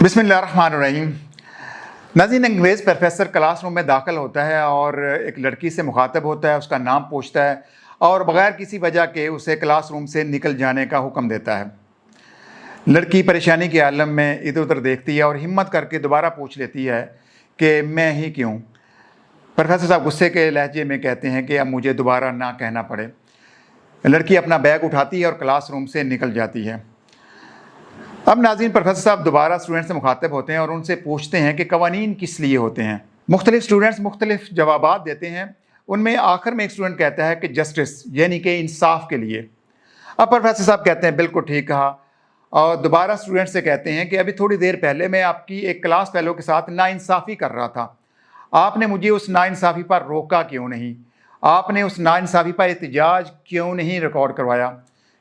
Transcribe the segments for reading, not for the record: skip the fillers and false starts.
बिस्मिल्लाहिर्रहमानिर्रहीम। नाज़रीन, अंग्रेज़ प्रोफेसर क्लास रूम में दाखिल होता है और एक लड़की से मुखातब होता है, उसका नाम पूछता है और बग़ैर किसी वजह के उसे क्लास रूम से निकल जाने का हुक्म देता है। लड़की परेशानी के आलम में इधर उधर देखती है और हिम्मत करके दोबारा पूछ लेती है कि मैं ही क्यों। प्रोफेसर साहब गुस्से के लहजे में कहते हैं कि अब मुझे दोबारा ना कहना पड़े। लड़की अपना बैग उठाती है और क्लास रूम से निकल जाती है। अब नाज़रीन, प्रोफेसर साहब दोबारा स्टूडेंट से मुखातब होते हैं और उनसे पूछते हैं कि कवानीन किस लिए होते हैं। मुख्तलिफ स्टूडेंट्स मुख्तलिफ जवाबात देते हैं। उनमें आखिर में एक स्टूडेंट कहता है कि जस्टिस यानी कि इंसाफ के लिए। अब प्रोफेसर साहब कहते हैं बिल्कुल ठीक कहा, और दोबारा स्टूडेंट से कहते हैं कि अभी थोड़ी देर पहले मैं आपकी एक क्लास फेलो के साथ नाइंसाफ़ी कर रहा था, आपने मुझे उस नाइंसाफ़ी पर रोका क्यों नहीं, आपने उस नाइंसाफ़ी पर एहतजाज क्यों नहीं रिकॉर्ड करवाया।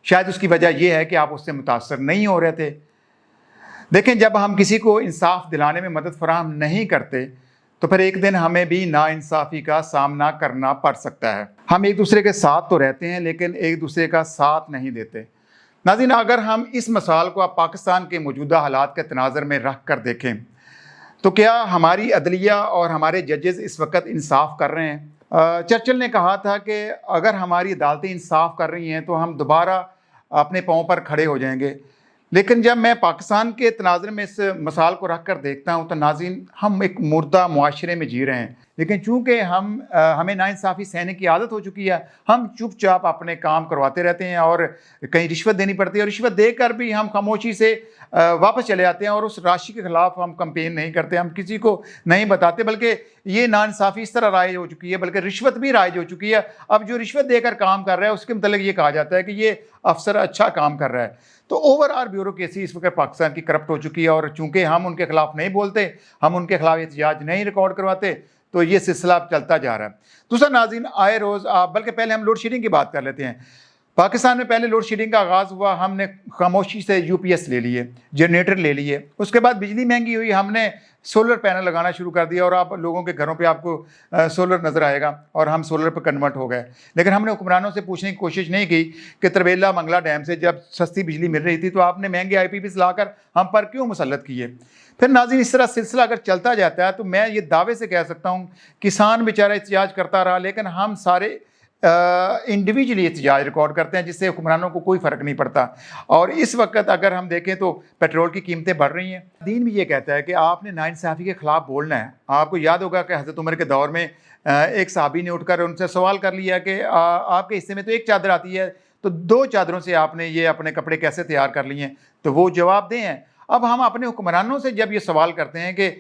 शायद उसकी वजह यह है कि आप उससे मुतासर नहीं हो रहे थे। देखें, जब हम किसी को इंसाफ दिलाने में मदद फराहम नहीं करते तो फिर एक दिन हमें भी नाइंसाफ़ी का सामना करना पड़ सकता है। हम एक दूसरे के साथ तो रहते हैं लेकिन एक दूसरे का साथ नहीं देते। नाज़रीन, अगर हम इस मिसाल को अब पाकिस्तान के मौजूदा हालात के तनाज़र में रख कर देखें तो क्या हमारी अदलिया और हमारे जजेस इस वक्त इंसाफ कर रहे हैं? चर्चिल ने कहा था कि अगर हमारी अदालतें इंसाफ कर रही हैं तो हम दोबारा अपने पाँव पर खड़े हो जाएंगे। लेकिन जब मैं पाकिस्तान के तनाज़र में इस मिसाल को रख कर देखता हूँ तो नाज़रीन, हम एक मुर्दा मुआशरे में जी रहे हैं। लेकिन चूँकि हमें नाइंसाफ़ी सहने की आदत हो चुकी है, हम चुपचाप अपने काम करवाते रहते हैं और कहीं रिश्वत देनी पड़ती है और रिश्वत देकर भी हम खामोशी से वापस चले जाते हैं और उस राशि के ख़िलाफ़ हम कंपेन नहीं करते, हम किसी को नहीं बताते। बल्कि ये नाइंसाफ़ी इस तरह राइज हो चुकी है, बल्कि रिश्वत भी राइज हो चुकी है। अब जो रिश्वत देकर काम कर रहा है उसके मतलब ये कहा जाता है कि ये अफसर अच्छा काम कर रहा है। तो ओवरऑल ब्यूरोक्रेसी इस वक्त पाकिस्तान की करप्ट हो चुकी है और चूँकि हम उनके खिलाफ नहीं बोलते, हम उनके खिलाफ एहतजाज नहीं रिकॉर्ड करवाते, तो ये सिलसिला चलता जा रहा है। दूसरा नाज़रीन, आए रोज़ बल्कि पहले हम लोड शेडिंग की बात कर लेते हैं। पाकिस्तान में पहले लोड शेडिंग का आगाज़ हुआ, हमने खामोशी से यूपीएस ले लिए, जनरेटर ले लिए। उसके बाद बिजली महंगी हुई, हमने सोलर पैनल लगाना शुरू कर दिया और आप लोगों के घरों पे आपको सोलर नज़र आएगा और हम सोलर पर कन्वर्ट हो गए। लेकिन हमने हुक्मरानों से पूछने की कोशिश नहीं की कि तरबेला मंगला डैम से जब सस्ती बिजली मिल रही थी तो आपने महंगे IPPs लाकर हम पर क्यों मुसल्लत किए। फिर नाज़रीन, इस तरह सिलसिला अगर चलता जाता है तो मैं ये दावे से कह सकता हूँ, किसान बेचारा एहतजाज करता रहा लेकिन हम सारे इंडिविजुअली एहतजाज रिकॉर्ड करते हैं जिससे हुक्मरानों को कोई फ़र्क नहीं पड़ता। और इस वक्त अगर हम देखें तो पेट्रोल की कीमतें बढ़ रही हैं। दीन भी ये कहता है कि आपने नाइंसाफ़ी के ख़िलाफ़ बोलना है। आपको याद होगा कि हज़रत उमर के दौर में एक सहाबी ने उठकर उनसे सवाल कर लिया कि आपके हिस्से में तो एक चादर आती है, तो 2 चादरों से आपने ये अपने कपड़े कैसे तैयार कर लिए हैं? तो वो जवाब दें हैं। अब हम अपने हुक्मरानों से जब ये सवाल करते हैं कि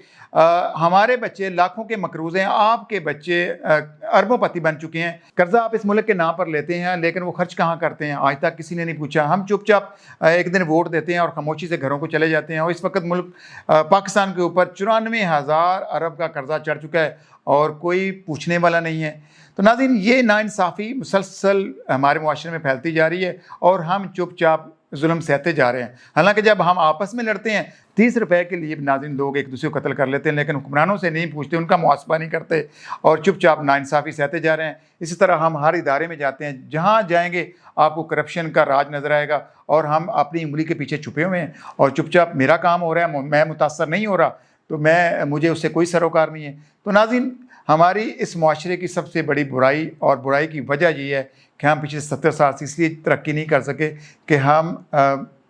हमारे बच्चे लाखों के मकरूज़ हैं, आपके बच्चे अरबोंपति बन चुके हैं, कर्जा आप इस मुल्क के नाम पर लेते हैं लेकिन वो खर्च कहाँ करते हैं, आज तक किसी ने नहीं पूछा। हम चुपचाप एक दिन वोट देते हैं और खामोशी से घरों को चले जाते हैं। और इस वक्त मुल्क पाकिस्तान के ऊपर 94,000 अरब का कर्जा चढ़ चुका है और कोई पूछने वाला नहीं है। तो नाज़रीन, ये नाइंसाफ़ी मुसलसल हमारे मुआशरे में फैलती जा रही है और हम चुपचाप जुल्म सहते जा रहे हैं। हालांकि जब हम आपस में लड़ते हैं 30 रुपए के लिए नाज़रीन लोग एक दूसरे को कत्ल कर लेते हैं, लेकिन हुक्मरानों से नहीं पूछते, उनका मुआसबा नहीं करते और चुपचाप नाइंसाफ़ी सहते जा रहे हैं। इसी तरह हम हर इदारे में जाते हैं, जहाँ जाएंगे आपको करप्शन का राज नज़र आएगा और हम अपनी उंगली के पीछे छुपे हुए हैं और चुपचाप मेरा काम हो रहा है, मैं मुतासर नहीं हो रहा, तो मुझे उससे कोई सरोकार नहीं है। तो नाज़रीन, हमारी इस मुआशरे की सबसे बड़ी बुराई और बुराई की वजह ये है कि हम पिछले 70 साल से इसलिए तरक्की नहीं कर सके कि हम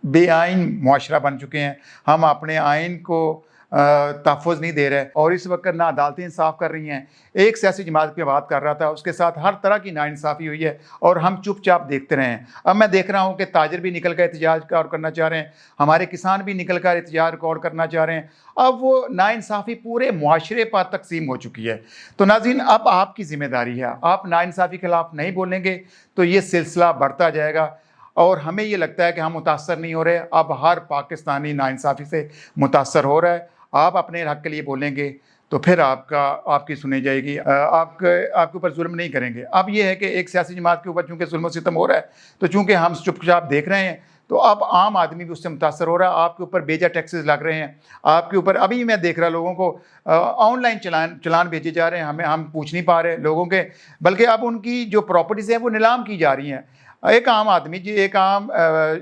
बेआइन मुआशरा बन चुके हैं। हम अपने आइन को तहफ़्फ़ुज़ नहीं दे रहे और इस वक्त ना अदालतें इंसाफ कर रही हैं। एक सियासी जमात की बात कर रहा था, उसके साथ हर तरह की नाइंसाफ़ी हुई है और हम चुपचाप देखते रहे हैं। अब मैं देख रहा हूँ कि ताजिर भी निकल कर एहतजाज करना चाह रहे हैं, हमारे किसान भी निकल कर एहतजाज रिकॉर्ड करना चाह रहे हैं। अब वो नाइंसाफ़ी पूरे मुआशरे पर तकसीम हो चुकी है। तो नाज़रीन, अब आपकी ज़िम्मेदारी है, आप नाइंसाफ़ी के खिलाफ़ नहीं बोलेंगे तो ये सिलसिला बढ़ता जाएगा और हमें ये लगता है कि हम मुतासर नहीं हो रहे। अब हर पाकिस्तानी नाइंसाफ़ी से मुतासर हो रहा है। आप अपने हक़ के लिए बोलेंगे तो फिर आपकी सुनी जाएगी, आपके ऊपर जुल्म नहीं करेंगे। अब ये है कि एक सियासी जमात के ऊपर चूँकि जुल्म सितम हो रहा है तो चूँकि हम चुपचाप देख रहे हैं तो अब आम आदमी भी उससे मुतासर हो रहा है। आपके ऊपर बेजा टैक्सेस लग रहे हैं, आपके ऊपर अभी मैं देख रहा लोगों को ऑनलाइन चलान भेजे जा रहे हैं, हम पूछ नहीं पा रहे लोगों के, बल्कि अब उनकी जो प्रॉपर्टीज़ हैं वो नीलाम की जा रही हैं। ایک عام آدمی جی، ایک عام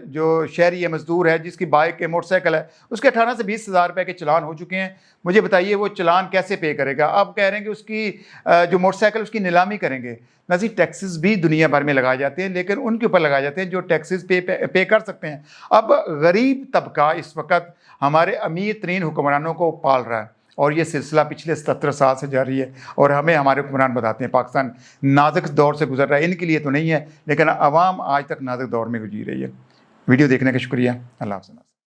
جو شہری ہے، مزدور ہے، جس کی بائک ہے، موٹر سائیکل ہے، اس کے 18 سے 20 ہزار روپے کے چلان ہو چکے ہیں. مجھے بتائیے وہ چلان کیسے پے کرے گا؟ اب کہہ رہے ہیں کہ اس کی جو موٹر سائیکل اس کی نیلامی کریں گے. نظیر ٹیکسز بھی دنیا بھر میں لگائے جاتے ہیں، لیکن ان کے اوپر لگائے جاتے ہیں جو ٹیکسز پے کر سکتے ہیں. اب غریب طبقہ اس وقت ہمارے امیر ترین حکمرانوں کو پال رہا ہے، اور یہ سلسلہ پچھلے 77 سال سے جاری ہے. اور ہمیں ہمارے حکمران بتاتے ہیں پاکستان نازک دور سے گزر رہا ہے. ان کے لیے تو نہیں ہے، لیکن عوام آج تک نازک دور میں گزر رہی ہے. ویڈیو دیکھنے کا شکریہ. اللہ حافظ.